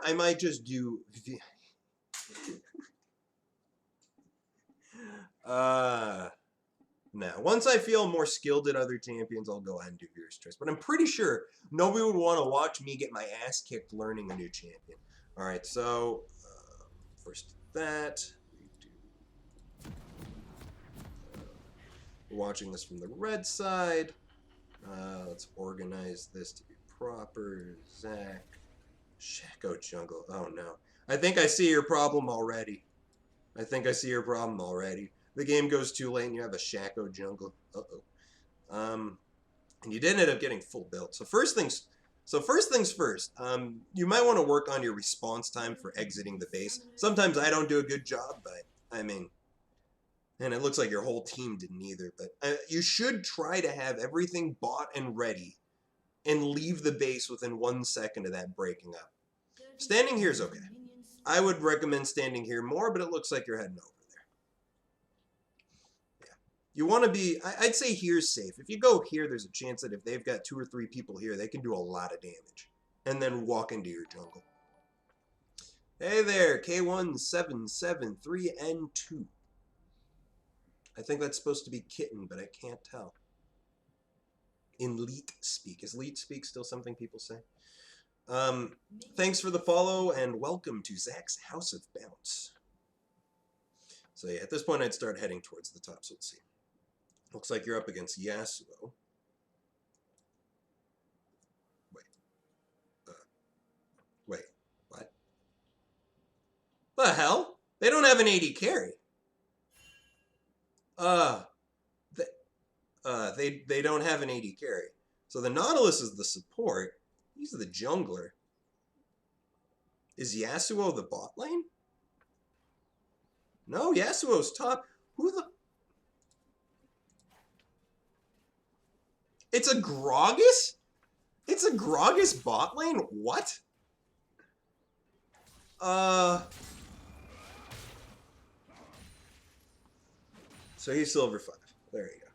I might just do... Now, once I feel more skilled at other champions, I'll go ahead and do Viewer's Choice. But I'm pretty sure nobody would want to watch me get my ass kicked learning a new champion. All right, so first that. We're watching this from the red side. Let's organize this to be proper. Zach. Shaco jungle. Oh, no. I think I see your problem already. The game goes too late and you have a Shaco jungle. Uh-oh. And you did end up getting full build. So first things first. You might want to work on your response time for exiting the base. Sometimes I don't do a good job, but I mean, and it looks like your whole team didn't either. But you should try to have everything bought and ready and leave the base within 1 second of that breaking up. Standing here is okay. I would recommend standing here more, but it looks like you're heading over. You want to be, I'd say here's safe. If you go here, there's a chance that if they've got 2 or 3 people here, they can do a lot of damage. And then walk into your jungle. Hey there, K1773N2. I think that's supposed to be kitten, but I can't tell. In Leet Speak. Is Leet Speak still something people say? Thanks for the follow, and welcome to Zach's House of Bounce. So yeah, at this point, I'd start heading towards the top, so let's see. Looks like you're up against Yasuo. Wait, what? The hell? They don't have an AD carry. They don't have an AD carry. So the Nautilus is the support. He's the jungler. Is Yasuo the bot lane? No, Yasuo's top. Who the... It's a Gragas? It's a Gragas bot lane? What? So he's silver 5. There you go.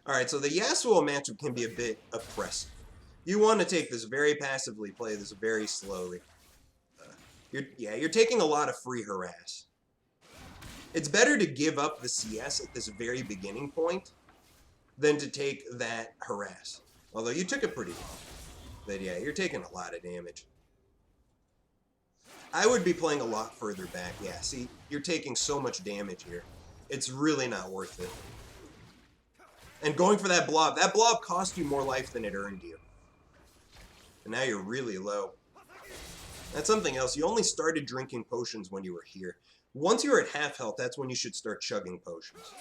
Alright, so the Yasuo matchup can be a bit oppressive. You want to take this very passively, play this very slowly. You're taking a lot of free harass. It's better to give up the CS at this very beginning point than to take that harass. Although you took it pretty well. But yeah, you're taking a lot of damage. I would be playing a lot further back. Yeah, see, you're taking so much damage here. It's really not worth it. And going for that blob cost you more life than it earned you. And now you're really low. That's something else. You only started drinking potions when you were here. Once you're at half health, that's when you should start chugging potions.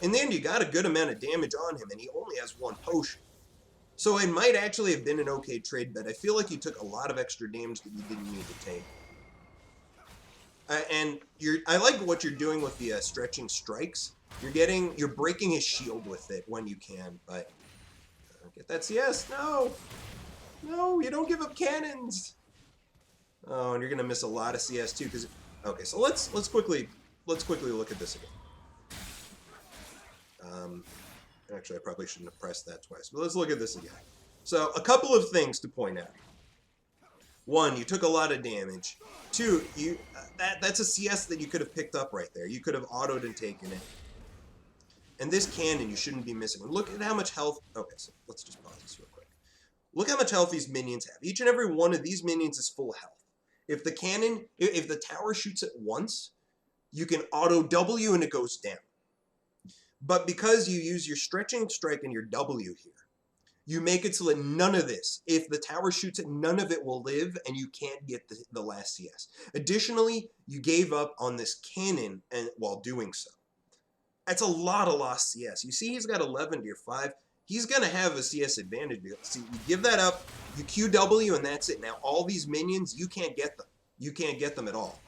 In the end, you got a good amount of damage on him, and he only has 1 potion. So it might actually have been an okay trade, but I feel like you took a lot of extra damage that you didn't need to take. And I like what you're doing with the stretching strikes. You're breaking his shield with it when you can, but get that CS. No, you don't give up cannons. Oh, and you're gonna miss a lot of CS too. Okay, so let's quickly look at this again. Actually, I probably shouldn't have pressed that twice, but let's look at this again. So, a couple of things to point out. 1, you took a lot of damage. 2, that's a CS that you could have picked up right there. You could have autoed and taken it. And this cannon, you shouldn't be missing. Look at how much health... Okay, so let's just pause this real quick. Look how much health these minions have. Each and every one of these minions is full health. If the cannon... If the tower shoots it once, you can auto W and it goes down. But because you use your stretching strike and your W here, you make it so that none of this, if the tower shoots it, none of it will live and you can't get the last CS. Additionally, you gave up on this cannon while doing so. That's a lot of lost CS. You see he's got 11 to your 5. He's going to have a CS advantage. See, you give that up, you QW, and that's it. Now, all these minions, you can't get them. You can't get them at all.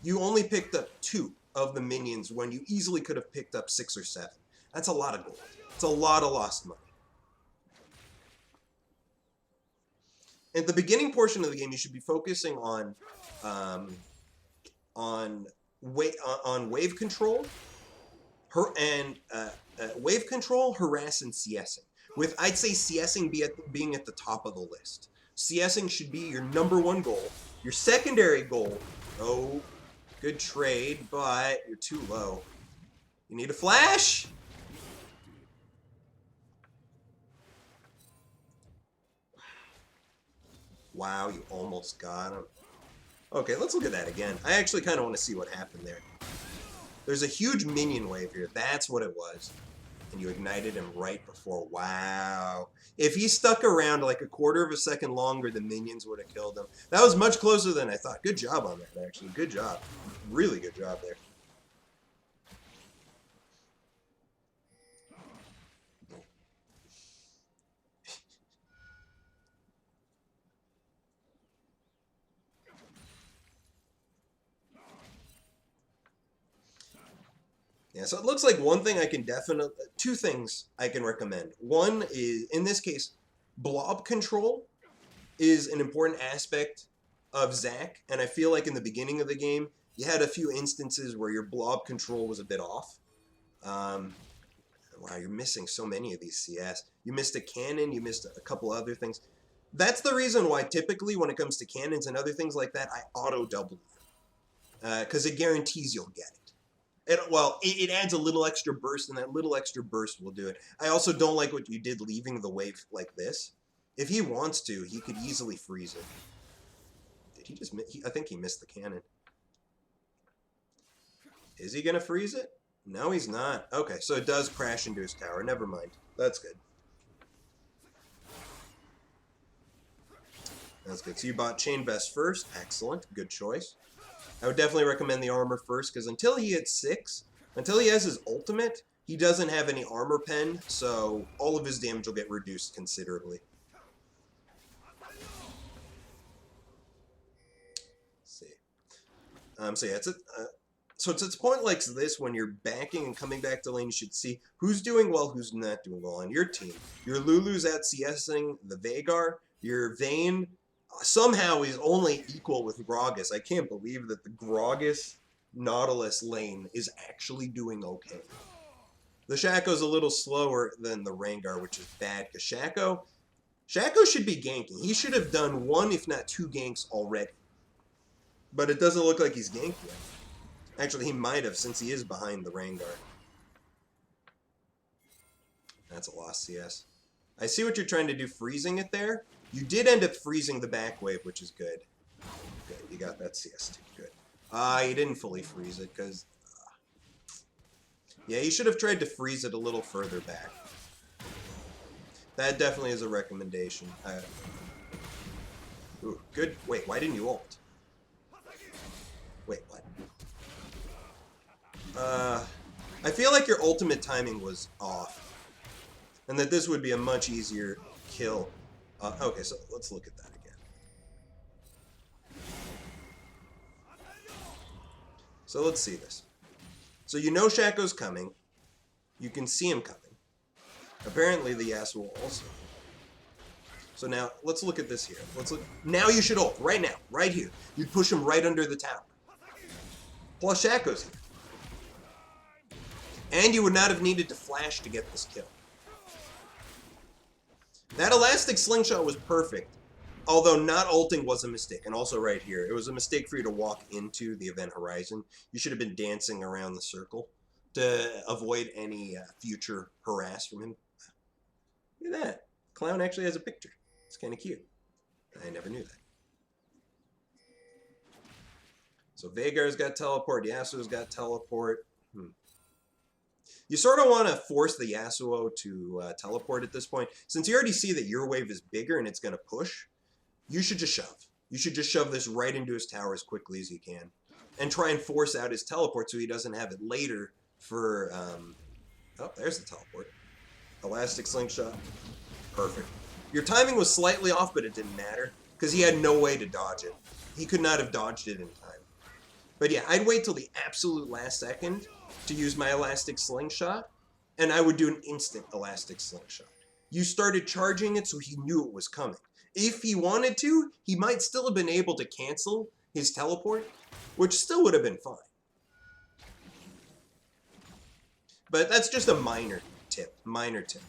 You only picked up 2 of the minions when you easily could have picked up 6 or 7. That's a lot of gold. It's a lot of lost money. At the beginning portion of the game, you should be focusing on wave control, wave control, harass, and CSing. I'd say CSing being at the top of the list. CSing should be your #1 goal. Your secondary goal, oh, good trade, but you're too low. You need a flash? Wow, you almost got him. Okay, let's look at that again. I actually kind of want to see what happened there. There's a huge minion wave here. That's what it was. And you ignited him right before. Wow. If he stuck around like a quarter of a second longer, the minions would have killed him. That was much closer than I thought. Good job on that, actually. Good job. Really good job there. Yeah, so it looks like one thing I can definitely, two things I can recommend. One is, in this case, blob control is an important aspect of Zac, and I feel like in the beginning of the game, you had a few instances where your blob control was a bit off. Wow, you're missing so many of these CS. You missed a cannon, you missed a couple other things. That's the reason why typically when it comes to cannons and other things like that, I auto-double them. Because it guarantees you'll get it. It adds a little extra burst, and that little extra burst will do it. I also don't like what you did leaving the wave like this. If he wants to, he could easily freeze it. Did he just I think he missed the cannon. Is he going to freeze it? No, he's not. Okay, so it does crash into his tower. Never mind. That's good. That's good. So you bought Chain Vest first. Excellent. Good choice. I would definitely recommend the armor first, because until he hits 6, until he has his ultimate, he doesn't have any armor pen, so all of his damage will get reduced considerably. Let's see. So yeah, so it's a point like this when you're backing and coming back to lane, you should see who's doing well, who's not doing well on your team. Your Lulu's out CSing the Veigar. Your Vayne somehow is only equal with Gragas. I can't believe that the Gragas Nautilus lane is actually doing okay. The Shaco's a little slower than the Rengar, which is bad, because Shaco should be ganking. He should have done 1, if not 2 ganks already. But it doesn't look like he's ganked yet. Actually, he might have, since he is behind the Rengar. That's a lost CS. I see what you're trying to do, freezing it there. You did end up freezing the back wave, which is good. Good, you got that CS too. Good. You didn't fully freeze it, because... yeah, you should have tried to freeze it a little further back. That definitely is a recommendation. Ooh, good. Wait, why didn't you ult? Wait, what? I feel like your ultimate timing was off. And that this would be a much easier kill. Okay, so let's look at that again. So let's see this. So you know Shaco's coming. You can see him coming. Apparently the Yasuo also. So now, let's look at this here. Let's look. Now you should ult. Right now. Right here. You'd push him right under the tower. Plus Shaco's here. And you would not have needed to flash to get this kill. That elastic slingshot was perfect. Although not ulting was a mistake. And also right here. It was a mistake for you to walk into the event horizon. You should have been dancing around the circle to avoid any future harass from him. Look at that. Clown actually has a picture. It's kind of cute. I never knew that. So Veigar's got teleport. Yasuo's got teleport. You sort of want to force the Yasuo to teleport at this point. Since you already see that your wave is bigger and it's going to push, you should just shove. You should just shove this right into his tower as quickly as you can. And try and force out his teleport so he doesn't have it later for... oh, there's the teleport. Elastic slingshot. Perfect. Your timing was slightly off, but it didn't matter. Because he had no way to dodge it. He could not have dodged it in time. But yeah, I'd wait till the absolute last second to use my elastic slingshot, and I would do an instant elastic slingshot. You started charging it so he knew it was coming. If he wanted to, he might still have been able to cancel his teleport, which still would have been fine. But that's just a minor tip. Minor tip.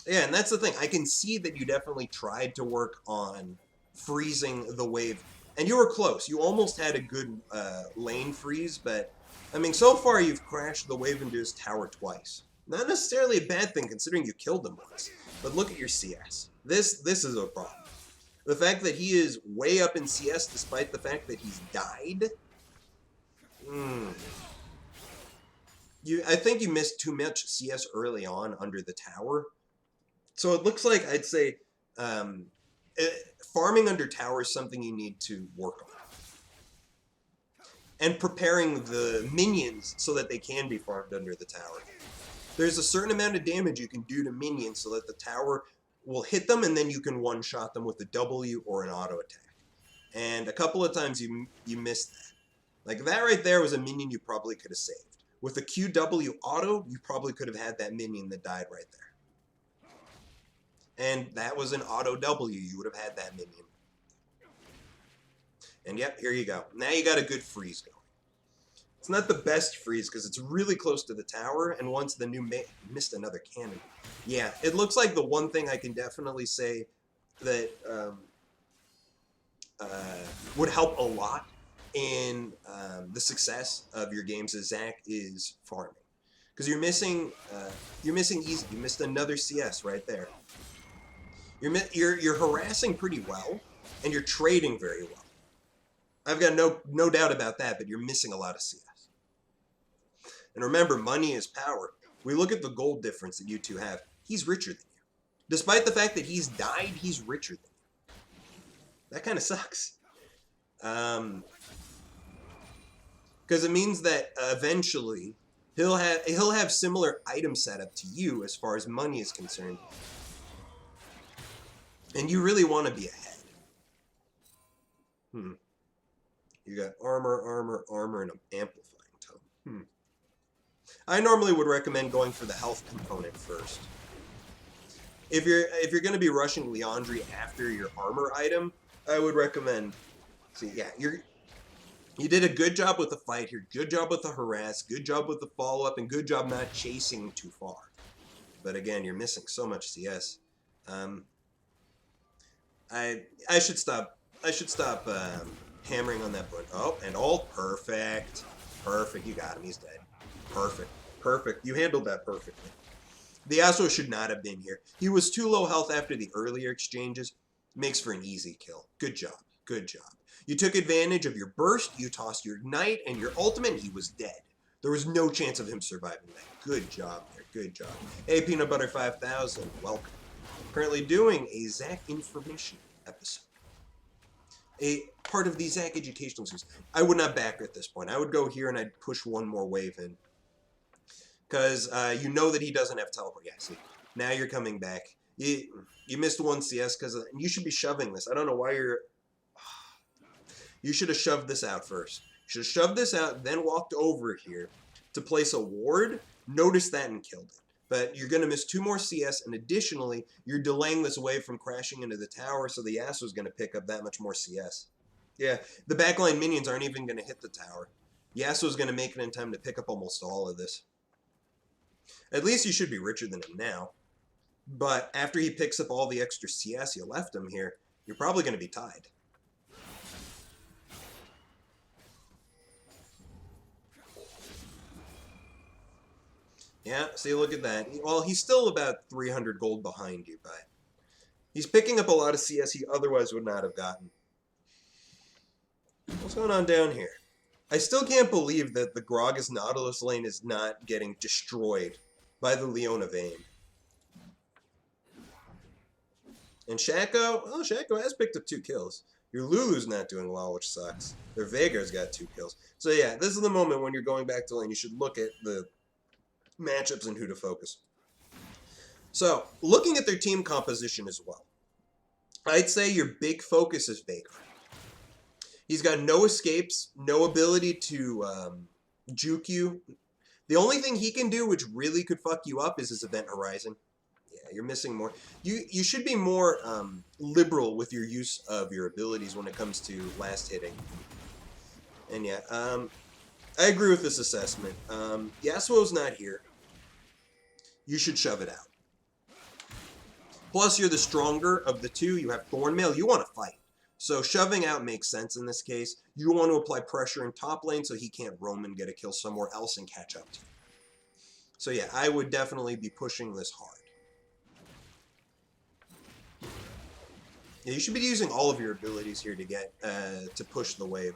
Yeah, and that's the thing. I can see that you definitely tried to work on freezing the wave, and you were close. You almost had a good lane freeze, but I mean, so far you've crashed the wave-induced tower twice. Not necessarily a bad thing considering you killed him once, but look at your CS. This is a problem. The fact that he is way up in CS despite the fact that he's died. I think you missed too much CS early on under the tower. So it looks like I'd say farming under tower is something you need to work on. And preparing the minions so that they can be farmed under the tower. There's a certain amount of damage you can do to minions so that the tower will hit them and then you can one-shot them with a W or an auto attack. And a couple of times you missed that. Like that right there was a minion you probably could have saved. With a QW auto, you probably could have had that minion that died right there. And that was an auto W. You would have had that minion. And yep, here you go. Now you got a good freeze going. It's not the best freeze because it's really close to the tower. And once the new missed another cannon. Yeah, it looks like the one thing I can definitely say that would help a lot in the success of your games as Zach is farming. Because you're missing easy. You missed another CS right there. You're harassing pretty well, and you're trading very well. I've got no doubt about that, but you're missing a lot of CS. And remember, money is power. We look at the gold difference that you two have. He's richer than you. Despite the fact that he's died, he's richer than you. That kind of sucks. Because it means that eventually he'll have similar item setup to you as far as money is concerned. And you really want to be ahead. You got armor, and an amplifying tome. I normally would recommend going for the health component first. If you're going to be rushing Leandri after your armor item, I would recommend. See, yeah, you did a good job with the fight here. Good job with the harass. Good job with the follow up, and good job not chasing too far. But again, you're missing so much CS. I should stop. Hammering on that button. Oh, and all perfect. Perfect. You got him. He's dead. Perfect. You handled that perfectly. The Yasuo should not have been here. He was too low health after the earlier exchanges. Makes for an easy kill. Good job. You took advantage of your burst, you tossed your ignite, and your ultimate, and he was dead. There was no chance of him surviving that. Good job there. Good job. Hey, Peanut Butter 5000, welcome. Currently doing a Zach information episode. A part of the Zach Educational Series. I would not back at this point. I would go here and I'd push one more wave in. Because you know that he doesn't have teleport. Yeah, see. Now you're coming back. You missed one CS because you should be shoving this. I don't know why you're... You should have shoved this out first. You should have shoved this out, then walked over here to place a ward, noticed that, and killed it. But you're going to miss 2 more CS, and additionally, you're delaying this wave from crashing into the tower, so the Yasuo is going to pick up that much more CS. Yeah, the backline minions aren't even going to hit the tower. Yasuo is going to make it in time to pick up almost all of this. At least you should be richer than him now. But after he picks up all the extra CS you left him here, you're probably going to be tied. Yeah, see, look at that. Well, he's still about 300 gold behind you, but he's picking up a lot of CS he otherwise would not have gotten. What's going on down here? I still can't believe that the Gragas Nautilus lane is not getting destroyed by the Leona Vayne. And Shaco, well, Shaco has picked up 2 kills. Your Lulu's not doing well, which sucks. Their Veigar's got 2 kills. So yeah, this is the moment when you're going back to lane. You should look at the matchups and who to focus. So, looking at their team composition as well, I'd say your big focus is Veigar. He's got no escapes, no ability to juke you. The only thing he can do which really could fuck you up is his Event Horizon. Yeah, you're missing more. You should be more liberal with your use of your abilities when it comes to last hitting. And yeah, I agree with this assessment. Yasuo's not here. You should shove it out. Plus, you're the stronger of the two. You have Thornmail. You want to fight. So shoving out makes sense in this case. You want to apply pressure in top lane so he can't roam and get a kill somewhere else and catch up to you. So yeah, I would definitely be pushing this hard. Yeah, you should be using all of your abilities here to get to push the wave.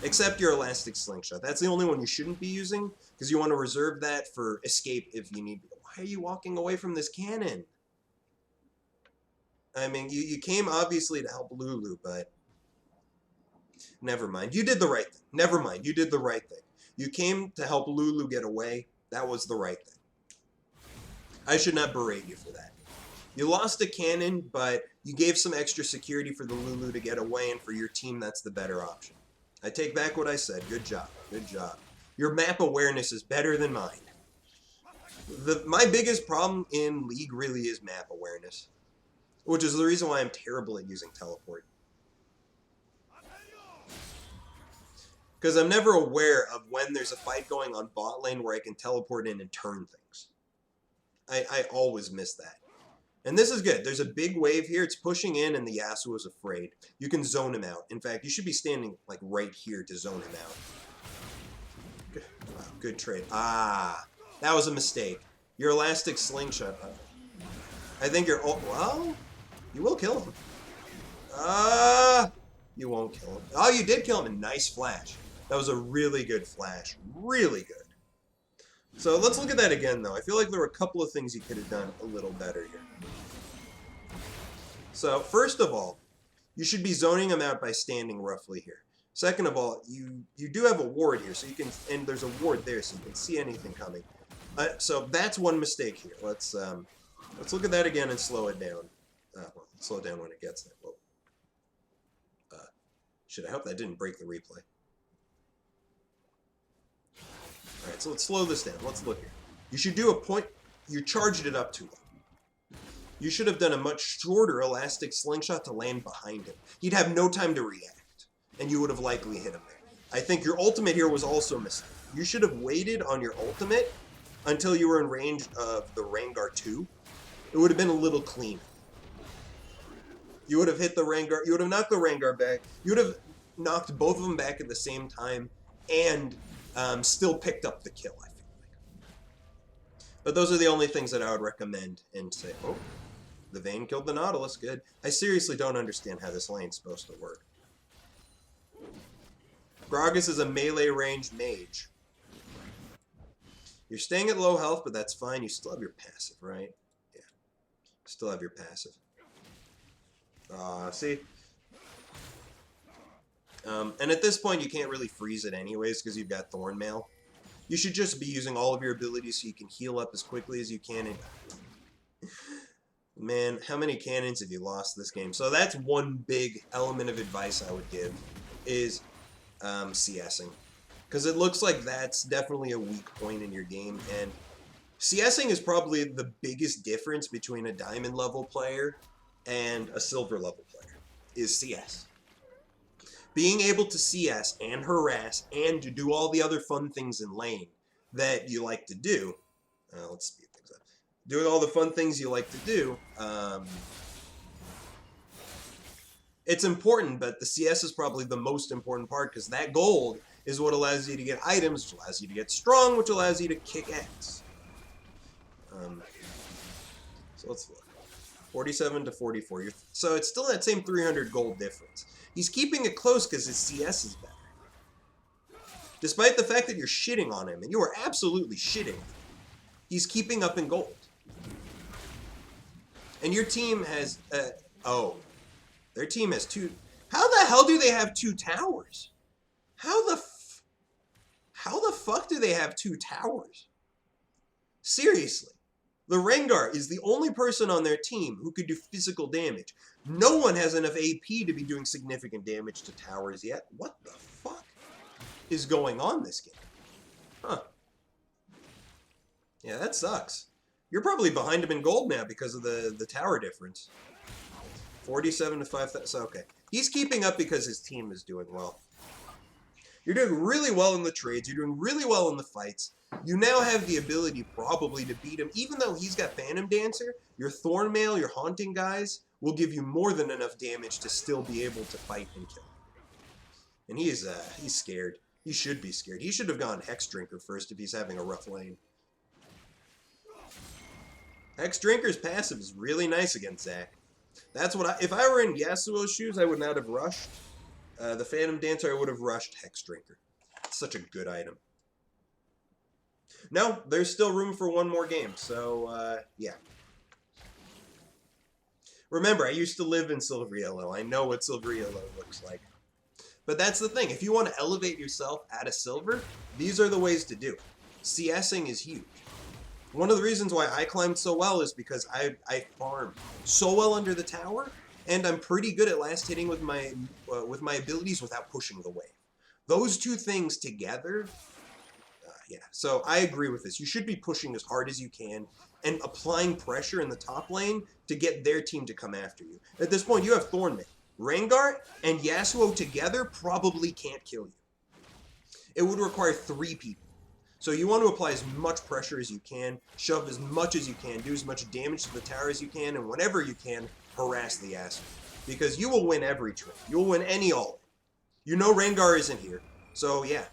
Except your Elastic Slingshot. That's the only one you shouldn't be using, because you want to reserve that for escape if you need. Why are you walking away from this cannon? I mean, you came obviously to help Lulu, but never mind. You did the right thing. Never mind. You did the right thing. You came to help Lulu get away. That was the right thing. I should not berate you for that. You lost a cannon, but you gave some extra security for the Lulu to get away, and for your team, that's the better option. I take back what I said. Good job. Good job. Your map awareness is better than mine. My biggest problem in League really is map awareness, which is the reason why I'm terrible at using teleport. Because I'm never aware of when there's a fight going on bot lane where I can teleport in and turn things. I always miss that. And this is good. There's a big wave here. It's pushing in, and the Yasuo is afraid. You can zone him out. In fact, you should be standing like right here to zone him out. Good, wow, good trade. Ah, that was a mistake. Your Elastic Slingshot. I think you're... well, you will kill him. You won't kill him. Oh, you did kill him. A nice flash. That was a really good flash. Really good. So let's look at that again, though. I feel like there were a couple of things you could have done a little better here. So, first of all, you should be zoning him out by standing roughly here. Second of all, you do have a ward here, so you can, and there's a ward there, so you can see anything coming. So that's one mistake here. Let's look at that again and slow it down. Well, slow it down when it gets there. Whoa. I hope that didn't break the replay. Alright, so let's slow this down. Let's look here. You should do a point... You charged it up too low. You should have done a much shorter Elastic Slingshot to land behind him. He'd have no time to react, and you would have likely hit him there. I think your ultimate here was also a mistake. You should have waited on your ultimate until you were in range of the Rengar 2. It would have been a little cleaner. You would have hit the Rengar... You would have knocked the Rengar back. You would have knocked both of them back at the same time, and... still picked up the kill, I feel like. But those are the only things that I would recommend and say, oh, the Vayne killed the Nautilus, good. I seriously don't understand how this lane's supposed to work. Gragas is a melee range mage. You're staying at low health, but that's fine. You still have your passive, right? Yeah. Still have your passive. See? And at this point, you can't really freeze it anyways because you've got Thornmail. You should just be using all of your abilities so you can heal up as quickly as you can. And man, how many cannons have you lost this game? So that's one big element of advice I would give is CSing. Because it looks like that's definitely a weak point in your game. And CSing is probably the biggest difference between a diamond level player and a silver level player, is CS. Being able to CS and harass and to do all the other fun things in lane that you like to do. Let's speed things up. Doing all the fun things you like to do. It's important, but the CS is probably the most important part because that gold is what allows you to get items, which allows you to get strong, which allows you to kick ass. So let's look. 47 to 44. So it's still that same 300 gold difference. He's keeping it close because his CS is better. Despite the fact that you're shitting on him, and you are absolutely shitting on him, he's keeping up in gold. And your team has... their team has two... How the hell do they have two towers? How the fuck do they have two towers? Seriously. The Rengar is the only person on their team who could do physical damage. No one has enough AP to be doing significant damage to towers yet. What the fuck is going on this game? Huh. Yeah, that sucks. You're probably behind him in gold now because of the tower difference. 47 to 5,000. So, okay. He's keeping up because his team is doing well. You're doing really well in the trades. You're doing really well in the fights. You now have the ability probably to beat him. Even though he's got Phantom Dancer, your Thornmail, your Haunting guys will give you more than enough damage to still be able to fight and kill. And he's scared. He should be scared. He should have gone Hex Drinker first if he's having a rough lane. Hex Drinker's passive is really nice against Zac. That's what if I were in Yasuo's shoes, I would not have rushed the Phantom Dancer. I would have rushed Hex Drinker. It's such a good item. No, there's still room for one more game, so yeah. Remember, I used to live in Silver Yellow. I know what Silver Yellow looks like. But that's the thing. If you want to elevate yourself out of Silver, these are the ways to do it. CSing is huge. One of the reasons why I climbed so well is because I farmed so well under the tower, and I'm pretty good at last hitting with my abilities without pushing the wave. Those two things together, yeah. So I agree with this. You should be pushing as hard as you can and applying pressure in the top lane to get their team to come after you. At this point, you have Thornmail. Rengar and Yasuo together probably can't kill you. It would require 3 people. So you want to apply as much pressure as you can, shove as much as you can, do as much damage to the tower as you can, and whenever you can, harass the Yasuo. Because you will win every trade. You'll win any all-in. You know Rengar isn't here. So yeah,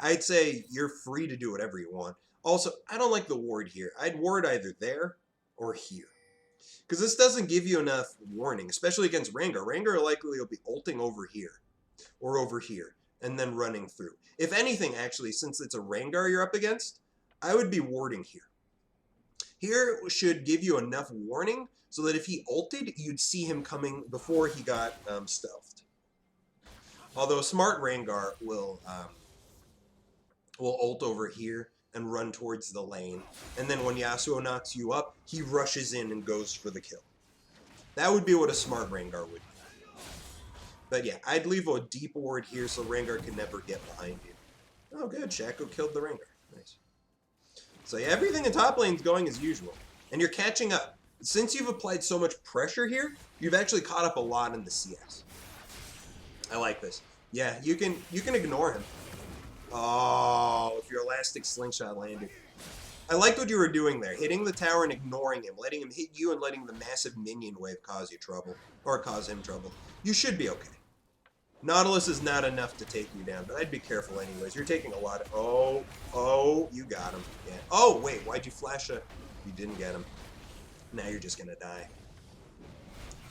I'd say you're free to do whatever you want. Also, I don't like the ward here. I'd ward either there or here. Because this doesn't give you enough warning, especially against Rengar. Rengar likely will be ulting over here or over here and then running through. If anything, actually, since it's a Rengar you're up against, I would be warding here. Here should give you enough warning so that if he ulted, you'd see him coming before he got stealthed. Although smart Rengar will ult over here and run towards the lane. And then when Yasuo knocks you up, he rushes in and goes for the kill. That would be what a smart Rengar would do. But yeah, I'd leave a deep ward here so Rengar can never get behind you. Oh good, Shaco killed the Rengar. Nice. So yeah, everything in top lane's going as usual. And you're catching up. Since you've applied so much pressure here, you've actually caught up a lot in the CS. I like this. Yeah, you can ignore him. Oh, if your elastic slingshot landed. I liked what you were doing there, hitting the tower and ignoring him, letting him hit you and letting the massive minion wave cause you trouble, or cause him trouble. You should be okay. Nautilus is not enough to take you down, but I'd be careful anyways. You're taking a lot of... Oh, you got him. Yeah. Oh, wait, why'd you flash a... You didn't get him. Now you're just gonna die.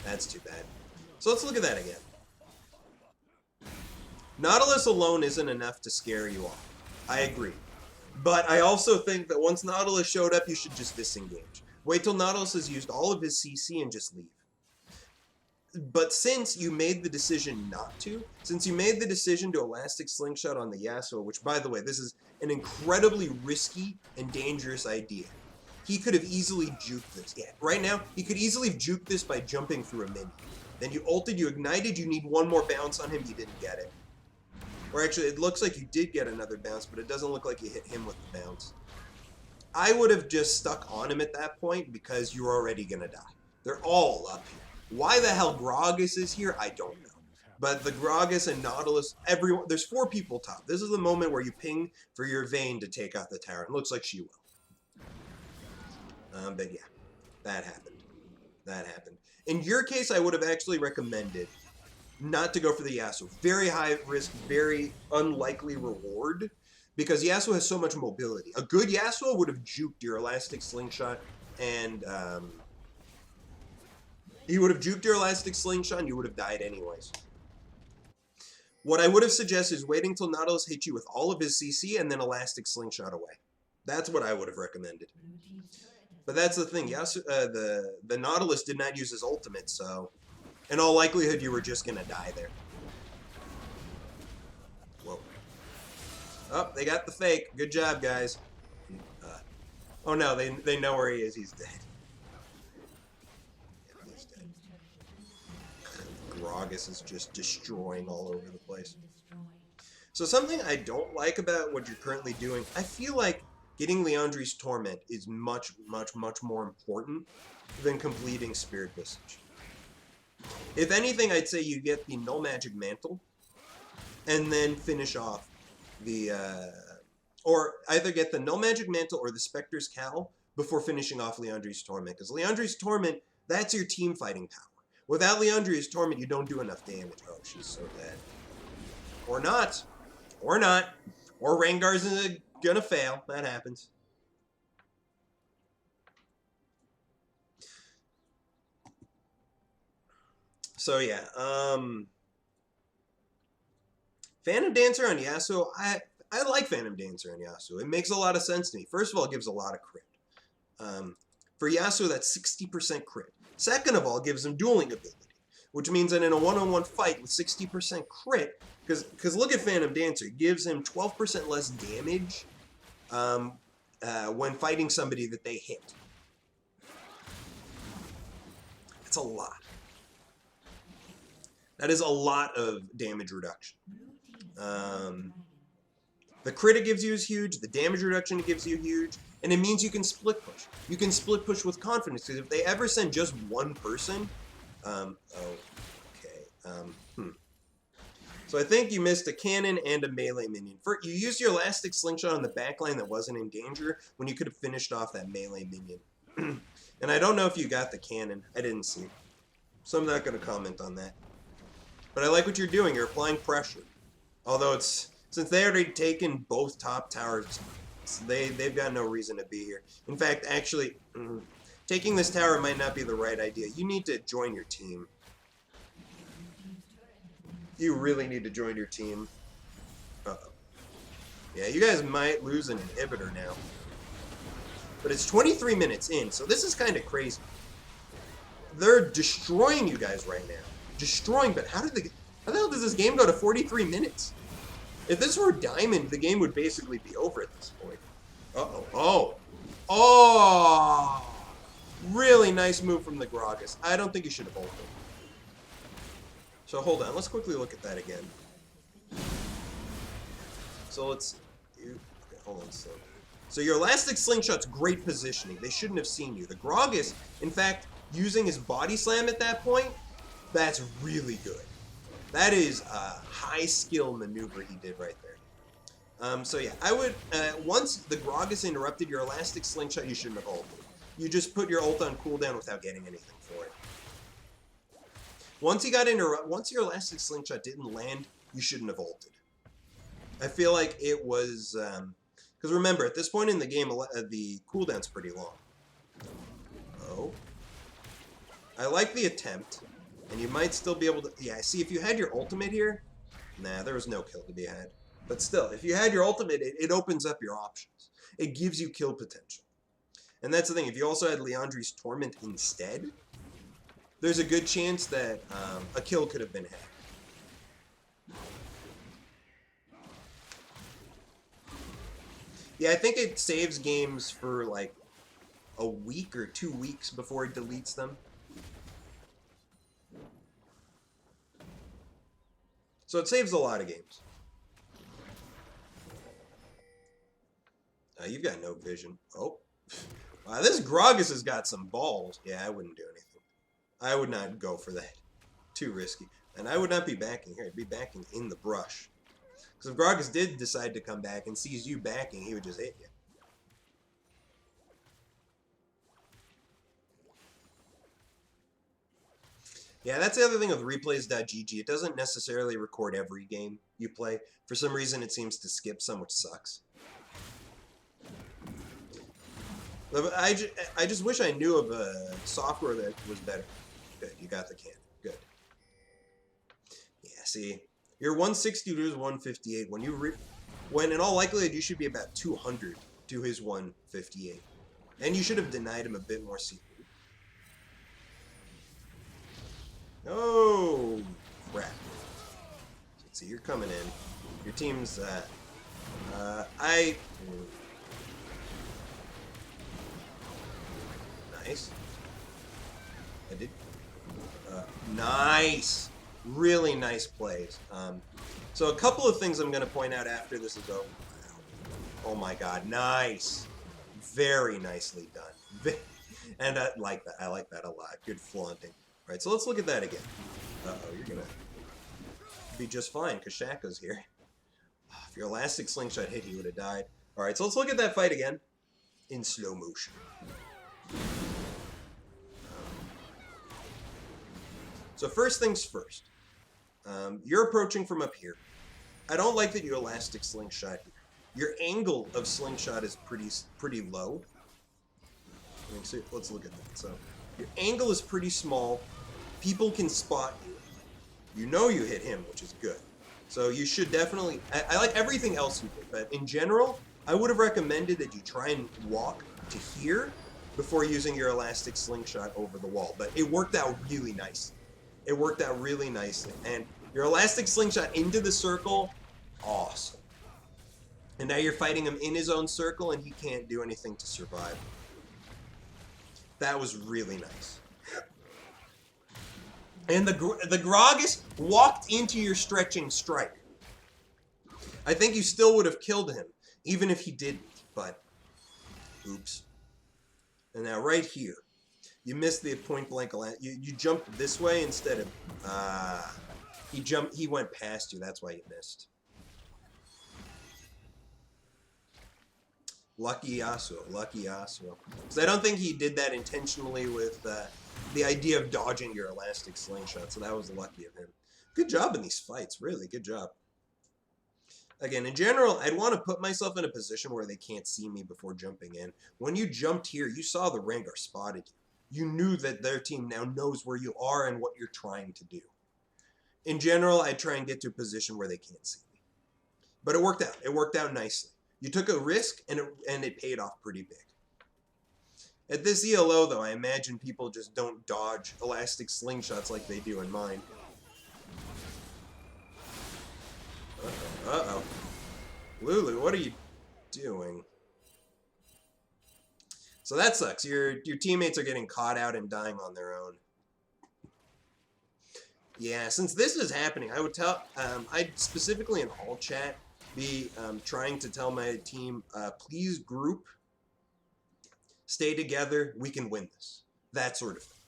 That's too bad. So let's look at that again. Nautilus alone isn't enough to scare you off. I agree. But I also think that once Nautilus showed up, you should just disengage. Wait till Nautilus has used all of his CC and just leave. But since you made the decision not to, since you made the decision to Elastic Slingshot on the Yasuo, which, by the way, this is an incredibly risky and dangerous idea. He could have easily juked this. Yeah, right now, he could easily have juked this by jumping through a minion. Then you ulted, you ignited, you need one more bounce on him, you didn't get it. Or actually, it looks like you did get another bounce, but it doesn't look like you hit him with the bounce. I would have just stuck on him at that point because you're already going to die. They're all up here. Why the hell Gragas is here, I don't know. But the Gragas and Nautilus, everyone, there's 4 people top. This is the moment where you ping for your Vayne to take out the tower. It looks like she will. But yeah, that happened. That happened. In your case, I would have actually recommended not to go for the Yasuo. Very high risk, very unlikely reward, because Yasuo has so much mobility. A good Yasuo would have juked your Elastic Slingshot, and he would have juked your Elastic Slingshot, and you would have died anyways. What I would have suggested is waiting till Nautilus hits you with all of his CC, and then Elastic Slingshot away. That's what I would have recommended. But that's the thing, Yasuo, the Nautilus did not use his ultimate, so in all likelihood, you were just going to die there. Whoa. Oh, they got the fake. Good job, guys. Oh no, they know where he is. He's dead. Yeah, he's dead. Gragas is just destroying all over the place. So something I don't like about what you're currently doing, I feel like getting Leandri's Torment is much, much, much more important than completing Spirit Visage. If anything, I'd say you get the Null Magic Mantle, and then finish off the or either get the Null Magic Mantle or the Spectre's Cowl before finishing off Leandri's Torment. Because Leandri's Torment, that's your team fighting power. Without Leandri's Torment, you don't do enough damage. Oh, she's so dead. Or not. Or not. Or Rengar's gonna fail. That happens. So yeah, Phantom Dancer on Yasuo, I like Phantom Dancer on Yasuo. It makes a lot of sense to me. First of all, it gives a lot of crit. For Yasuo, that's 60% crit. Second of all, it gives him dueling ability, which means that in a one-on-one fight with 60% crit, because look at Phantom Dancer, it gives him 12% less damage when fighting somebody that they hit. That's a lot. That is a lot of damage reduction. The crit it gives you is huge. The damage reduction it gives you huge. And it means you can split push. You can split push with confidence. Because if they ever send just one person... So I think you missed a cannon and a melee minion. You used your elastic slingshot on the backline that wasn't in danger when you could have finished off that melee minion. And I don't know if you got the cannon. I didn't see. So I'm not going to comment on that. But I like what you're doing. You're applying pressure. Although since they already taken both top towers, they've got no reason to be here. In fact, actually, taking this tower might not be the right idea. You need to join your team. You really need to join your team. Uh-oh. Yeah, you guys might lose an inhibitor now. But it's 23 minutes in, so this is kind of crazy. They're destroying you guys right now. Destroying, but how the hell does this game go to 43 minutes? If this were Diamond, the game would basically be over at this point. Uh-oh. Oh. Oh! Really nice move from the Gragas. I don't think you should have ulted. So hold on. Let's quickly look at that again. So let's... Okay, hold on. So your Elastic Slingshot's great positioning. They shouldn't have seen you. The Gragas, in fact, using his Body Slam at that point, that's really good. That is a high skill maneuver he did right there. So yeah, I would, once the Gragas interrupted your Elastic Slingshot, you shouldn't have ulted. You just put your ult on cooldown without getting anything for it. Once your Elastic Slingshot didn't land, you shouldn't have ulted. I feel like it was, because remember, at this point in the game, the cooldown's pretty long. Oh. I like the attempt. And you might still be able to... Yeah, see, if you had your ultimate here... Nah, there was no kill to be had. But still, if you had your ultimate, it opens up your options. It gives you kill potential. And that's the thing. If you also had Leandri's Torment instead, there's a good chance that a kill could have been had. Yeah, I think it saves games for like a week or 2 weeks before it deletes them. So it saves a lot of games. You've got no vision. Oh. Wow, this Gragas has got some balls. Yeah, I wouldn't do anything. I would not go for that. Too risky. And I would not be backing here. I'd be backing in the brush. Because if Gragas did decide to come back and sees you backing, he would just hit you. Yeah, that's the other thing with replays.gg. It doesn't necessarily record every game you play. For some reason, it seems to skip some, which sucks. I just wish I knew of a software that was better. Good, you got the cannon. Good. Yeah, see, your 160 to his 158. When in all likelihood, you should be about 200 to his 158. And you should have denied him a bit more seat. Oh, crap. Let's see, you're coming in. Your team's, Nice. I did. Nice. Really nice plays. So a couple of things I'm going to point out after this is over. Oh my god, nice. Very nicely done. And I like that. I like that a lot. Good flaunting. All right, so let's look at that again. Uh-oh, you're going to be just fine because Shaka's here. If your elastic slingshot hit, he would have died. Alright, so let's look at that fight again in slow motion. So first things first. You're approaching from up here. I don't like that you elastic slingshot here. Your angle of slingshot is pretty low. Let's look at that. So your angle is pretty small. People can spot you. You know you hit him, which is good. So you should definitely... I like everything else you did, but in general, I would have recommended that you try and walk to here before using your elastic slingshot over the wall. But it worked out really nicely. It worked out really nicely. And your elastic slingshot into the circle, awesome. And now you're fighting him in his own circle, and he can't do anything to survive. That was really nice. And the Gragas walked into your stretching strike. I think you still would have killed him, even if he didn't, but oops. And now right here, you missed the point blank. You jumped this way instead of, he went past you, that's why you missed. Lucky Yasuo, lucky Yasuo. Because I don't think he did that intentionally with the idea of dodging your elastic slingshot, so that was lucky of him. Good job in these fights, really, good job. Again, in general, I'd want to put myself in a position where they can't see me before jumping in. When you jumped here, you saw the Rengar spotted you. You knew that their team now knows where you are and what you're trying to do. In general, I'd try and get to a position where they can't see me. But it worked out. It worked out nicely. You took a risk, and it paid off pretty big. At this ELO, though, I imagine people just don't dodge elastic slingshots like they do in mine. Uh-oh. Uh-oh. Lulu, what are you doing? So that sucks. Your teammates are getting caught out and dying on their own. Yeah, since this is happening, I would tell... I'd specifically in all chat... be trying to tell my team, please group, stay together, we can win this. That sort of thing.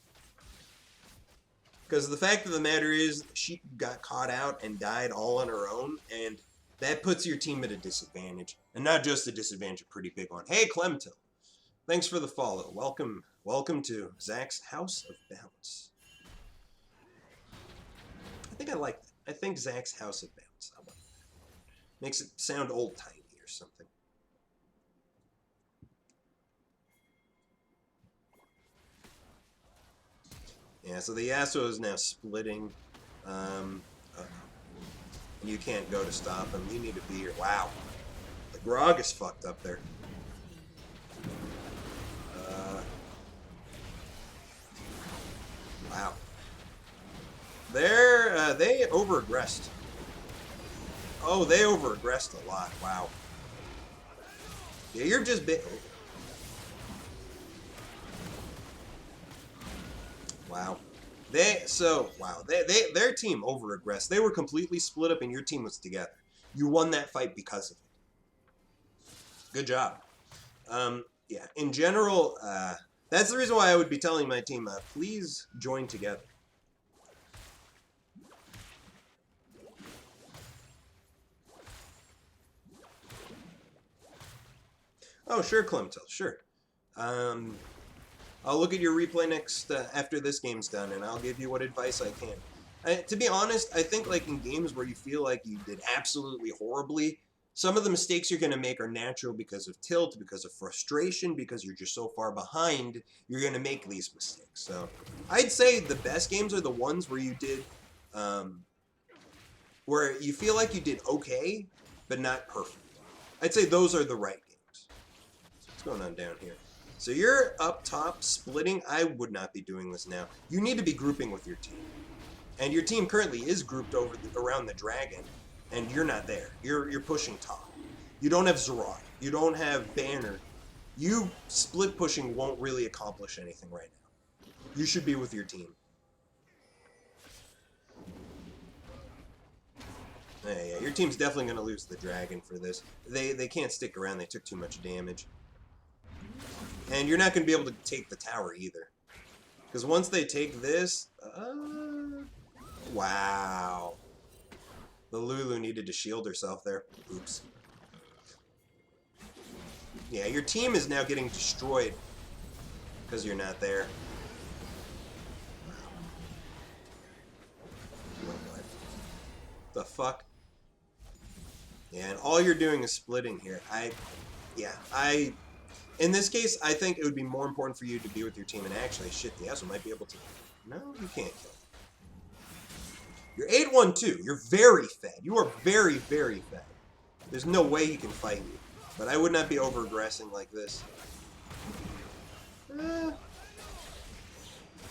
Because the fact of the matter is, she got caught out and died all on her own, and that puts your team at a disadvantage. And not just a disadvantage, a pretty big one. Hey, Clemtil, thanks for the follow. Welcome to Zach's House of Bounce. I think I like that. I think Zach's House of Bounce. I like that. Makes it sound old-timey or something. Yeah, so the Yasuo is now splitting. You can't go to stop him. You need to be here. Wow. The Grog is fucked up there. Wow. They over-aggressed. Oh, they over-aggressed a lot. Wow. Yeah, you're just bit. Wow. Their team over-aggressed. They were completely split up and your team was together. You won that fight because of it. Good job. Yeah, in general, that's the reason why I would be telling my team, please join together. Oh, sure, Clemtel, sure. I'll look at your replay next after this game's done, and I'll give you what advice I can. To be honest, I think like in games where you feel like you did absolutely horribly, some of the mistakes you're going to make are natural because of tilt, because of frustration, because you're just so far behind, you're going to make these mistakes. So I'd say the best games are the ones where you did, where you feel like you did okay, but not perfect. I'd say those are the right games. What's going on down here? So you're up top splitting. I would not be doing this now. You need to be grouping with your team. And your team currently is grouped around the dragon, and you're not there. You're pushing top. You don't have Zerat. You don't have Banner. You split pushing won't really accomplish anything right now. You should be with your team. Yeah, your team's definitely going to lose the dragon for this. They can't stick around. They took too much damage. And you're not going to be able to take the tower either. Because once they take this... wow. The Lulu needed to shield herself there. Oops. Yeah, your team is now getting destroyed because you're not there. What the fuck? Yeah, and all you're doing is splitting here. In this case, I think it would be more important for you to be with your team. And actually, shit, the Yasuo might be able to. No, you can't kill him. You're 8-1-2. You're very fed. You are very, very fed. There's no way he can fight you. But I would not be over-aggressing like this.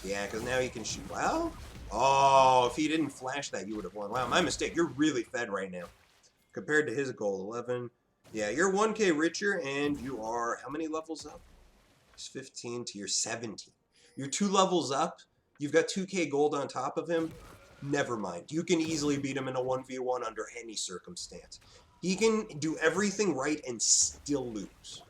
Yeah, because now he can shoot. Well, oh, if he didn't flash that, you would have won. Wow, my mistake. You're really fed right now. Compared to his goal, 11. Yeah, you're 1K richer, and you are, how many levels up? It's 15 to your 17. You're 2 levels up. You've got 2K gold on top of him. Never mind. You can easily beat him in a 1v1 under any circumstance. He can do everything right and still lose.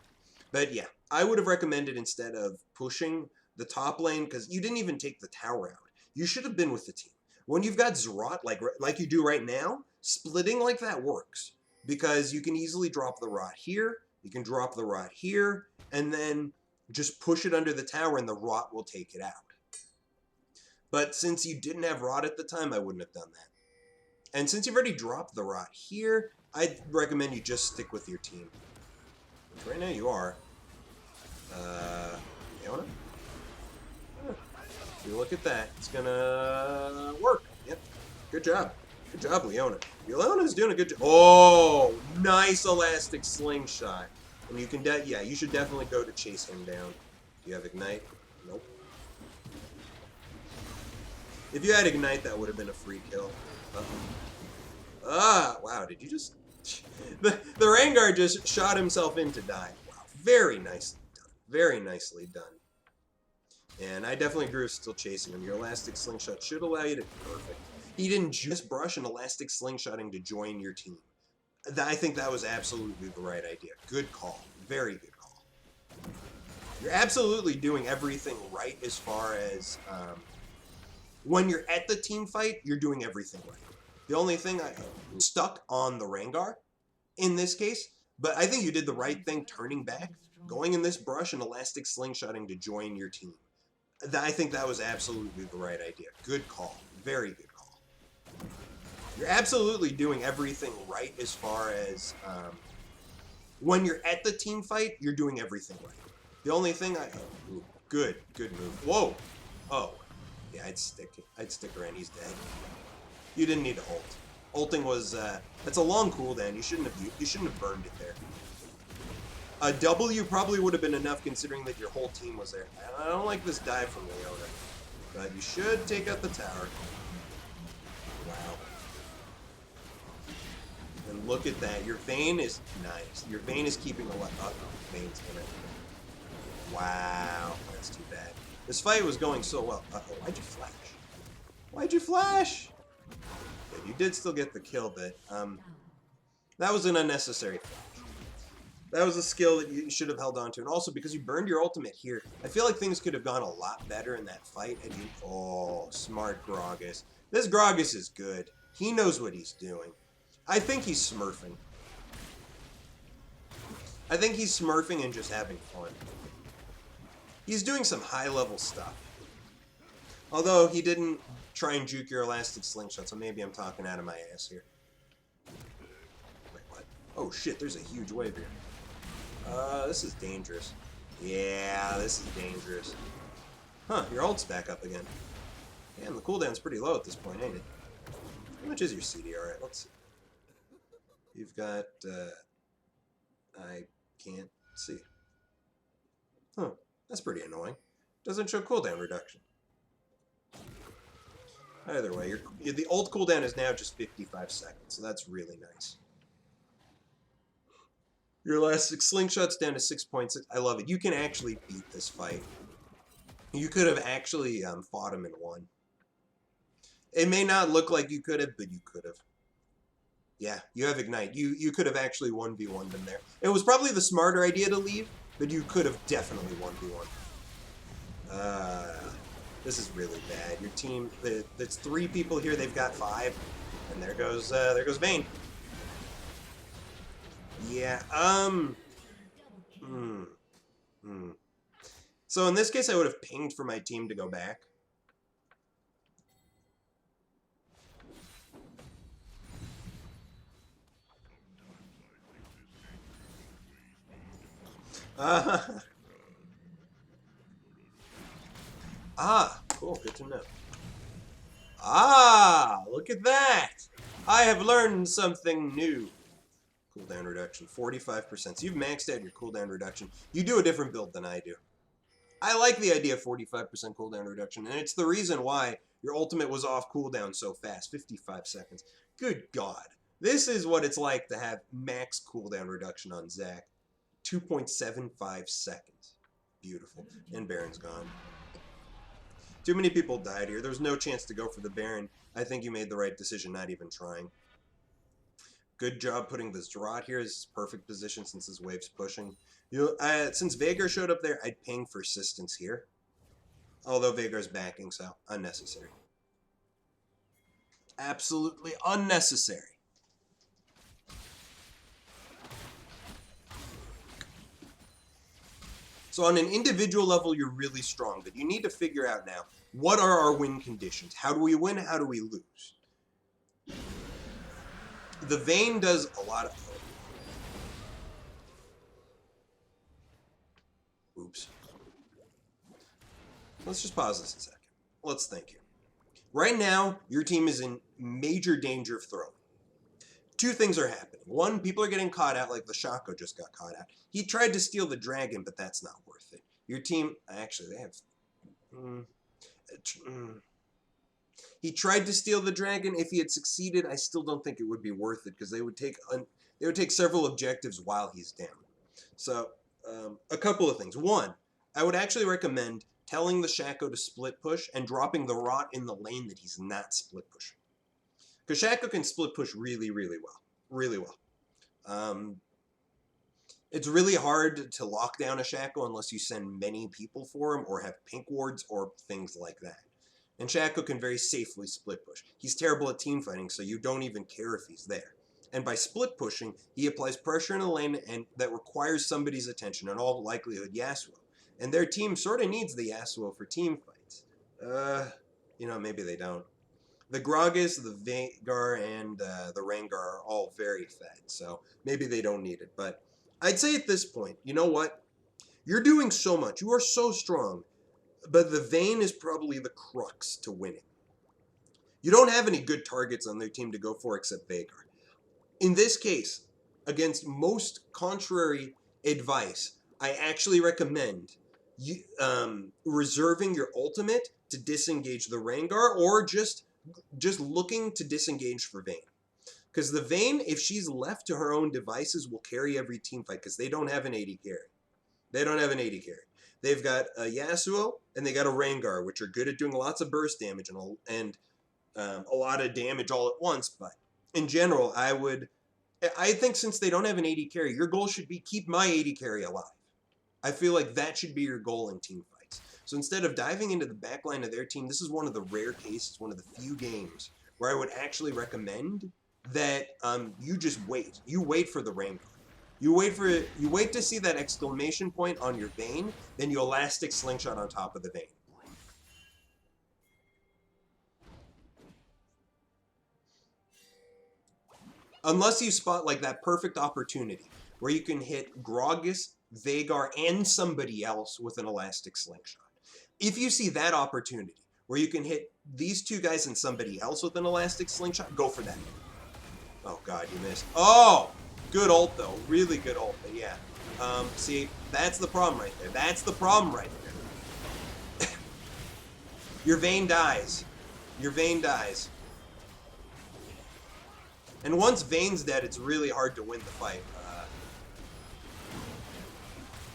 But yeah, I would have recommended instead of pushing the top lane, because you didn't even take the tower out. You should have been with the team. When you've got Zerat, like you do right now, splitting like that works. Because you can easily drop the rot here, you can drop the rot here, and then just push it under the tower and the rot will take it out. But since you didn't have rot at the time, I wouldn't have done that. And since you've already dropped the rot here, I'd recommend you just stick with your team. Which right now you are. Leona? You look at that. It's gonna work. Yep. Good job. Good job, Leona. Leona's doing a good job. Oh, nice elastic slingshot. And you can, yeah, you should definitely go to chase him down. Do you have Ignite? Nope. If you had Ignite, that would have been a free kill. Ah, wow, did you just... the Rengar just shot himself in to die. Wow, very nicely done. Very nicely done. And I definitely agree with still chasing him. Your elastic slingshot should allow you to... Perfect. He didn't just brush an elastic slingshotting to join your team. I think that was absolutely the right idea. Good call. Very good call. You're absolutely doing everything right as far as... when you're at the team fight, you're doing everything right. The only thing stuck on the Rengar in this case, but I think you did the right thing turning back, going in this brush and elastic slingshotting to join your team. I think that was absolutely the right idea. Good call. Very good call. You're absolutely doing everything right as far as when you're at the team fight, you're doing everything right. The only thing ooh, good move. Whoa. Oh. Yeah, I'd stick around. He's dead. You didn't need to ult. Ulting was that's a long cooldown. You shouldn't have burned it there. A W probably would have been enough considering that your whole team was there. I don't like this dive from Leona, but you should take out the tower. Wow. And look at that. Your Vayne is nice. Your Vayne is keeping a lot. Oh, Vayne's gonna. Wow, that's too bad. This fight was going so well. Uh-oh, why'd you flash? Why'd you flash? Yeah, you did still get the kill, but that was an unnecessary flash. That was a skill that you should have held on to. And also, because you burned your ultimate here, I feel like things could have gone a lot better in that fight. And you, oh, smart Gragas. This Gragas is good. He knows what he's doing. I think he's smurfing. I think he's smurfing and just having fun. He's doing some high-level stuff. Although, he didn't try and juke your elastic slingshot, so maybe I'm talking out of my ass here. Wait, what? Oh, shit, there's a huge wave here. This is dangerous. Yeah, this is dangerous. Huh, your ult's back up again. Damn, the cooldown's pretty low at this point, ain't it? How much is your CD? Alright, let's see. You've got, I can't see. Huh, that's pretty annoying. Doesn't show cooldown reduction. Either way, the ult cooldown is now just 55 seconds, so that's really nice. Your elastic slingshot's down to 6.6. I love it. You can actually beat this fight. You could have actually fought him in one. It may not look like you could have, but you could have. Yeah, you have Ignite. You could have actually 1v1'd him there. It was probably the smarter idea to leave, but you could have definitely 1v1. This is really bad. Your team, there's 3 people here. They've got 5. And there goes Vayne. Yeah, So in this case, I would have pinged for my team to go back. Cool, good to know. Look at that! I have learned something new. Cooldown reduction, 45%. So you've maxed out your cooldown reduction. You do a different build than I do. I like the idea of 45% cooldown reduction, and it's the reason why your ultimate was off cooldown so fast, 55 seconds. Good God. This is what it's like to have max cooldown reduction on Zac. 2.75 seconds. Beautiful. And Baron's gone. Too many people died here. There's no chance to go for the Baron. I think you made the right decision not even trying. Good job putting this Drought here. This is perfect position since his wave's pushing. Since Veigar showed up there, I'd ping for assistance here. Although Veigar's backing, so unnecessary. Absolutely unnecessary. So on an individual level, you're really strong, but you need to figure out now, what are our win conditions? How do we win? How do we lose? The Vayne does a lot of... Oops. Let's just pause this a second. Let's think here. Right now, your team is in major danger of throwing. Two things are happening. One, people are getting caught out like the Shaco just got caught out. He tried to steal the dragon, but that's not worth it. Your team... Actually, they have... He tried to steal the dragon. If he had succeeded, I still don't think it would be worth it because they would take several objectives while he's down. So, a couple of things. One, I would actually recommend telling the Shaco to split push and dropping the Rot in the lane that he's not split pushing. Because Shaco can split push really, really well. Really well. It's really hard to lock down a Shaco unless you send many people for him or have pink wards or things like that. And Shaco can very safely split push. He's terrible at team fighting, so you don't even care if he's there. And by split pushing, he applies pressure in a lane and that requires somebody's attention, in all likelihood Yasuo. And their team sort of needs the Yasuo for team fights. Maybe they don't. The Gragas, the Veigar, and the Rengar are all very fed, so maybe they don't need it. But I'd say at this point, you know what? You're doing so much. You are so strong. But the Vayne is probably the crux to winning. You don't have any good targets on their team to go for except Veigar. In this case, against most contrary advice, I actually recommend reserving your ultimate to disengage the Rengar or just looking to disengage for Vayne. Because the Vayne, if she's left to her own devices, will carry every team fight because they don't have an AD carry. They don't have an AD carry. They've got a Yasuo and they got a Rengar, which are good at doing lots of burst damage and a lot of damage all at once. But in general, I think since they don't have an AD carry, your goal should be keep my AD carry alive. I feel like that should be your goal in team fights. So instead of diving into the backline of their team, this is one of the rare cases, one of the few games where I would actually recommend that you just wait. You wait for the Rengar. You wait to see that exclamation point on your Vayne, then you elastic slingshot on top of the Vayne. Unless you spot like that perfect opportunity where you can hit Gragas, Veigar, and somebody else with an elastic slingshot. If you see that opportunity where you can hit these two guys and somebody else with an elastic slingshot, go for that. Oh God, you missed. Oh! Good ult, though. Really good ult, but yeah. See, that's the problem right there. That's the problem right there. Your Vayne dies. Your Vayne dies. And once Vayne's dead, it's really hard to win the fight.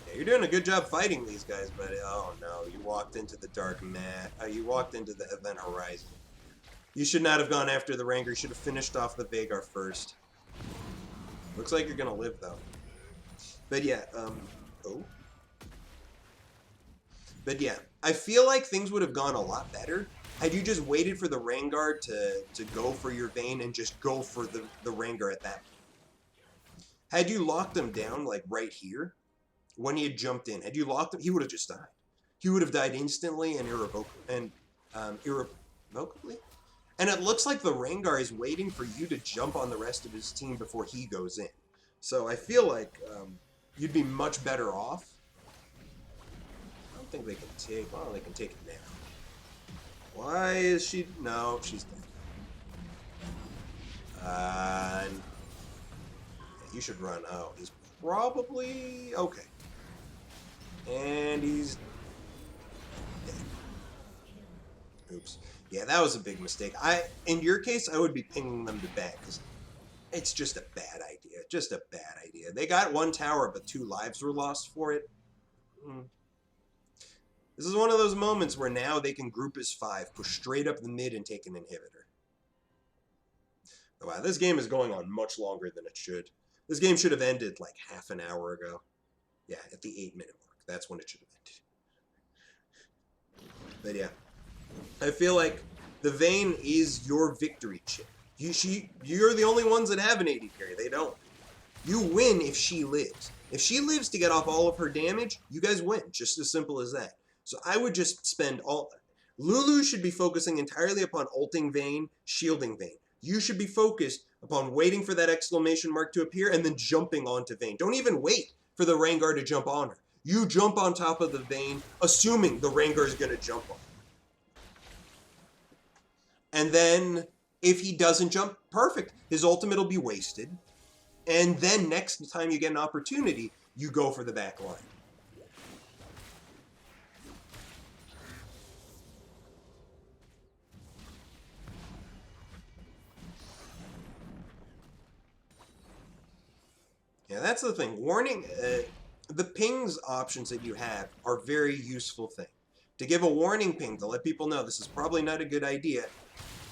Yeah, you're doing a good job fighting these guys, but oh no, you walked into the dark mat. You walked into the event horizon. You should not have gone after the Rengar. You should have finished off the Veigar first. Looks like you're gonna live though. But yeah, But yeah, I feel like things would have gone a lot better Had you just waited for the Rengar to go for your Vayne and just go for the Rengar at that point. Had you locked him down, like right here, when he had jumped in, had you locked him, he would have just died. He would have died instantly and irrevocably. And it looks like the Rengar is waiting for you to jump on the rest of his team before he goes in. So I feel like you'd be much better off. I don't think they can take... Well, they can take it now. Why is she... No, she's dead. You should run. Oh, he's probably... Okay. And he's... dead. Oops. Yeah, that was a big mistake. In your case, I would be pinging them to bed, because it's just a bad idea. Just a bad idea. They got one tower, but 2 lives were lost for it. This is one of those moments where now they can group as 5, push straight up the mid, and take an inhibitor. Wow, this game is going on much longer than it should. This game should have ended like half an hour ago. Yeah, at the 8-minute mark. That's when it should have ended. But yeah. I feel like the Vayne is your victory chip. You're the only ones that have an AD carry. They don't. You win if she lives. If she lives to get off all of her damage, you guys win. Just as simple as that. So I would just spend all... Lulu should be focusing entirely upon ulting Vayne, shielding Vayne. You should be focused upon waiting for that exclamation mark to appear and then jumping onto Vayne. Don't even wait for the Rengar to jump on her. You jump on top of the Vayne, assuming the Rengar is going to jump on her. And then, if he doesn't jump, perfect. His ultimate will be wasted. And then next time you get an opportunity, you go for the back line. Yeah, that's the thing. Warning, the pings options that you have are a very useful thing. To give a warning ping to let people know this is probably not a good idea.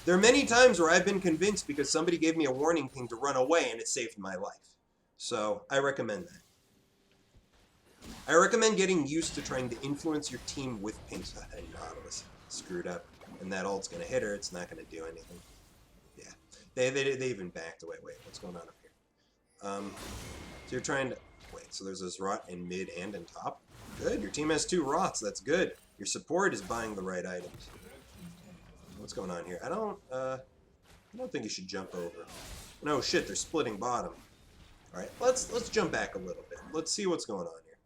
There are many times where I've been convinced because somebody gave me a warning ping to run away and it saved my life. So, I recommend that. I recommend getting used to trying to influence your team with pings. Nautilus screwed up. And that ult's going to hit her. It's not going to do anything. Yeah. They even backed away. Wait, what's going on up here? So you're trying to... Wait, so there's this rot in mid and in top? Good. Your team has 2 rots. That's good. Your support is buying the right items. What's going on here? I don't think you should jump over. No shit, they're splitting bottom. Alright, let's jump back a little bit. Let's see what's going on here.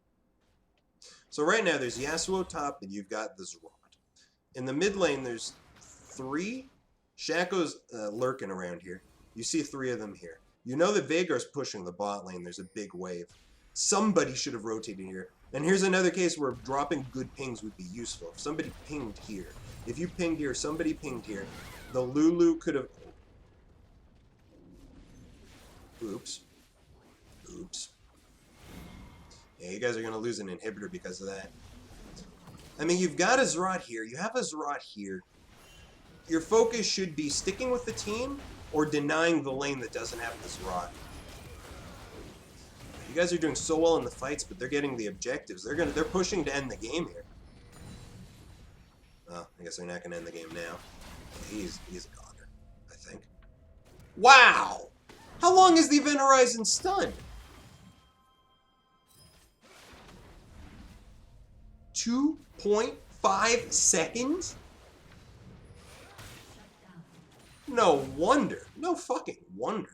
So right now there's Yasuo top and you've got this rod. In the mid lane there's 3 Shaco's lurking around here. You see 3 of them here. You know that Veigar's pushing the bot lane. There's a big wave. Somebody should have rotated here. And here's another case where dropping good pings would be useful. If somebody pinged here, if you pinged here, somebody pinged here, the Lulu could have... Oops. Oops. Yeah, you guys are going to lose an inhibitor because of that. I mean, you've got a Zerat here. You have a Zerat here. Your focus should be sticking with the team or denying the lane that doesn't have the Zerat. You guys are doing so well in the fights, but they're getting the objectives. They're pushing to end the game here. Oh, I guess they're not going to end the game now. Yeah, he's a goner, I think. Wow! How long is the event horizon stunned? 2.5 seconds? No wonder. No fucking wonder.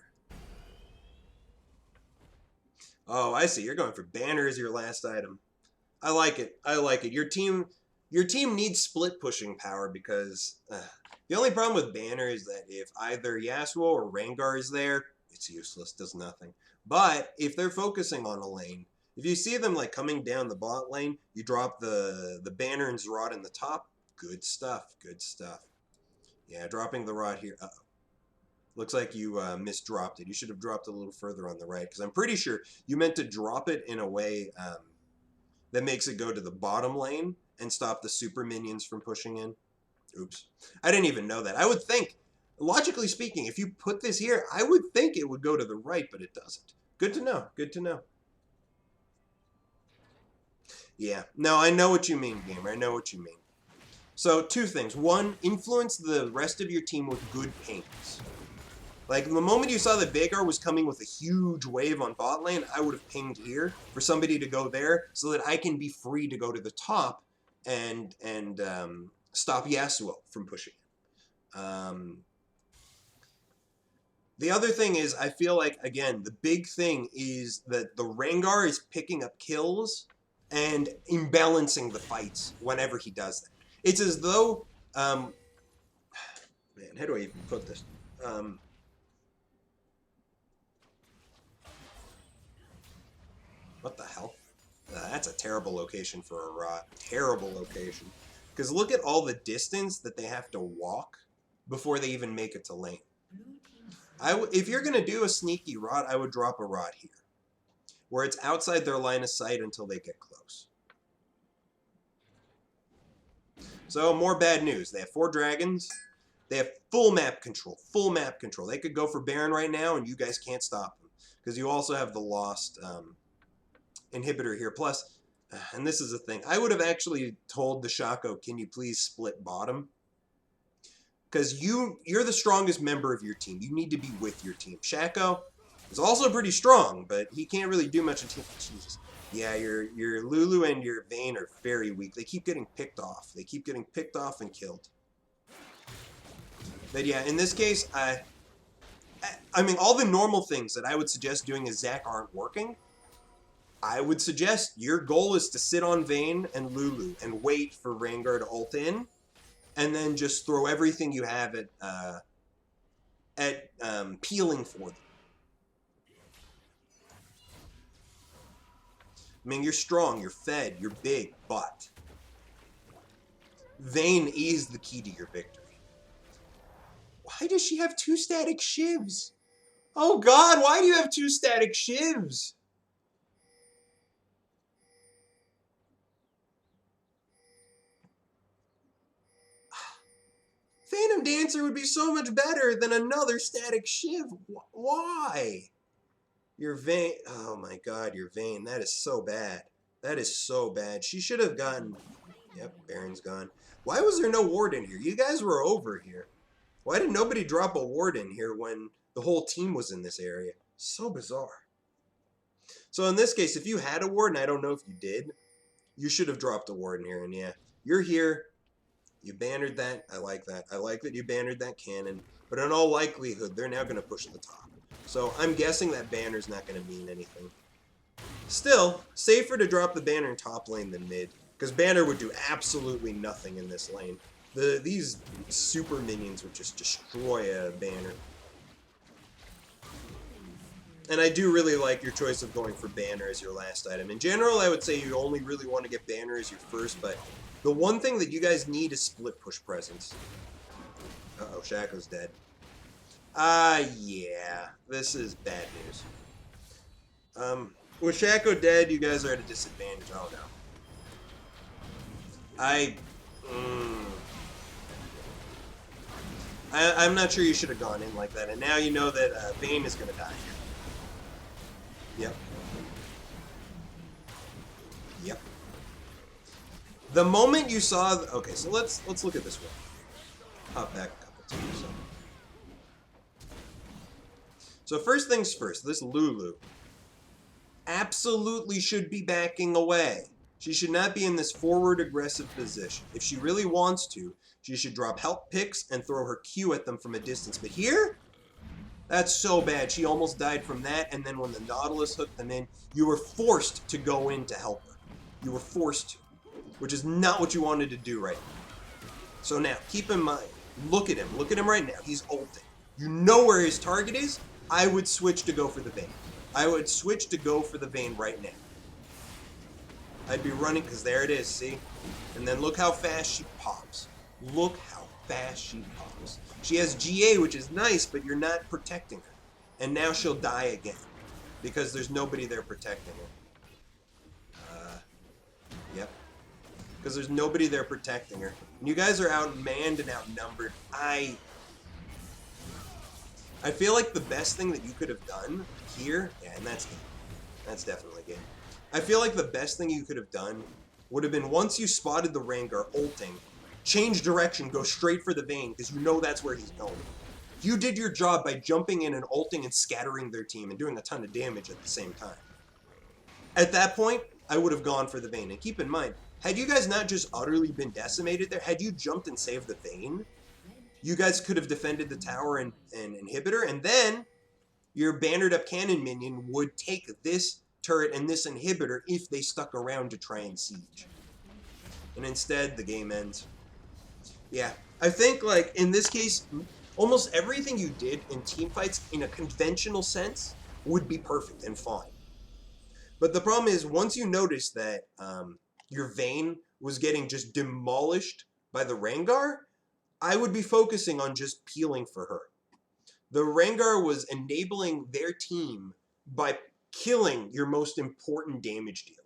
Oh, I see. You're going for banner as your last item. I like it. I like it. Your team needs split pushing power because the only problem with banner is that if either Yasuo or Rengar is there, it's useless. Does nothing. But if they're focusing on a lane, if you see them like coming down the bot lane, you drop the banner and Zerat in the top. Good stuff. Good stuff. Yeah, dropping the rod here. Uh-oh. Looks like you misdropped it. You should have dropped a little further on the right, because I'm pretty sure you meant to drop it in a way that makes it go to the bottom lane and stop the super minions from pushing in. Oops. I didn't even know that. I would think, logically speaking, if you put this here, I would think it would go to the right, but it doesn't. Good to know. Good to know. Yeah. No, I know what you mean, gamer. I know what you mean. So, two things. One, influence the rest of your team with good pings. Like, the moment you saw that Veigar was coming with a huge wave on bot lane, I would have pinged here for somebody to go there so that I can be free to go to the top and stop Yasuo from pushing. The other thing is, I feel like, again, the big thing is that the Rengar is picking up kills and imbalancing the fights whenever he does that. It's as though, man, how do I even put this? What the hell? That's a terrible location for a rot. Terrible location. Because look at all the distance that they have to walk before they even make it to lane. If you're going to do a sneaky rot, I would drop a rot here, where it's outside their line of sight until they get close. So, more bad news. They have 4 dragons. They have full map control. Full map control. They could go for Baron right now, and you guys can't stop them. Because you also have the lost inhibitor here. Plus, and this is the thing, I would have actually told the Shaco, can you please split bottom? Because you're the strongest member of your team. You need to be with your team. Shaco is also pretty strong, but he can't really do much until... Jesus. Yeah, your Lulu and your Vayne are very weak. They keep getting picked off. They keep getting picked off and killed. But yeah, in this case, I mean, all the normal things that I would suggest doing as Zac aren't working. I would suggest your goal is to sit on Vayne and Lulu and wait for Rengar to ult in, and then just throw everything you have at peeling for them. I mean, you're strong, you're fed, you're big, but Vayne is the key to your victory. Why does she have 2 static shivs? Oh God, why do you have 2 static shivs? Phantom Dancer would be so much better than another static shiv. Why? Your Vayne. Oh my God, your Vayne. That is so bad. That is so bad. She should have gotten... Yep, Baron's gone. Why was there no ward in here? You guys were over here. Why did nobody drop a ward in here when the whole team was in this area? So bizarre. So in this case, if you had a ward, and I don't know if you did, you should have dropped a ward in here. And yeah, you're here. You bannered that. I like that. I like that you bannered that cannon. But in all likelihood, they're now going to push the top. So I'm guessing that banner's not going to mean anything. Still, safer to drop the banner in top lane than mid. Because banner would do absolutely nothing in this lane. These super minions would just destroy a banner. And I do really like your choice of going for banner as your last item. In general, I would say you only really want to get banner as your first, but the one thing that you guys need is split push presence. Uh-oh, Shaco's dead. Yeah. This is bad news. With Shaco dead, you guys are at a disadvantage. Oh, no. I'm not sure you should have gone in like that. And now you know that Vayne is going to die here. Yep. Yep. The moment you saw... Okay, so let's look at this one. Hop back a couple times. So first things first, this Lulu absolutely should be backing away. She should not be in this forward aggressive position. If she really wants to, she should drop help picks and throw her Q at them from a distance. But here, that's so bad. She almost died from that, and then when the Nautilus hooked them in, you were forced to go in to help her. You were forced to, which is not what you wanted to do right now. So now, keep in mind, look at him. Look at him right now. He's ulting. You know where his target is? I would switch to go for the Vayne. I would switch to go for the Vayne right now. I'd be running, because there it is, see? And then look how fast she pops. Look how fast she pops. She has GA, which is nice, but you're not protecting her. And now she'll die again, because there's nobody there protecting her. Yep. Because there's nobody there protecting her. And you guys are outmanned and outnumbered. I feel like the best thing that you could have done here, yeah, and that's game. That's definitely game. I feel like the best thing you could have done would have been once you spotted the Rengar ulting, change direction, go straight for the Vayne, because you know that's where he's going. You did your job by jumping in and ulting and scattering their team and doing a ton of damage at the same time. At that point, I would have gone for the Vayne. And keep in mind, had you guys not just utterly been decimated there, had you jumped and saved the Vayne, you guys could have defended the tower and inhibitor, and then your bannered up cannon minion would take this turret and this inhibitor if they stuck around to try and siege. And instead, the game ends. Yeah, I think, like, in this case, almost everything you did in team fights in a conventional sense would be perfect and fine. But the problem is, once you notice that your Vayne was getting just demolished by the Rengar, I would be focusing on just peeling for her. The Rengar was enabling their team by killing your most important damage dealer.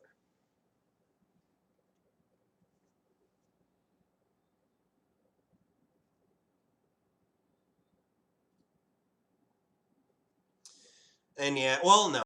And yeah, well, no.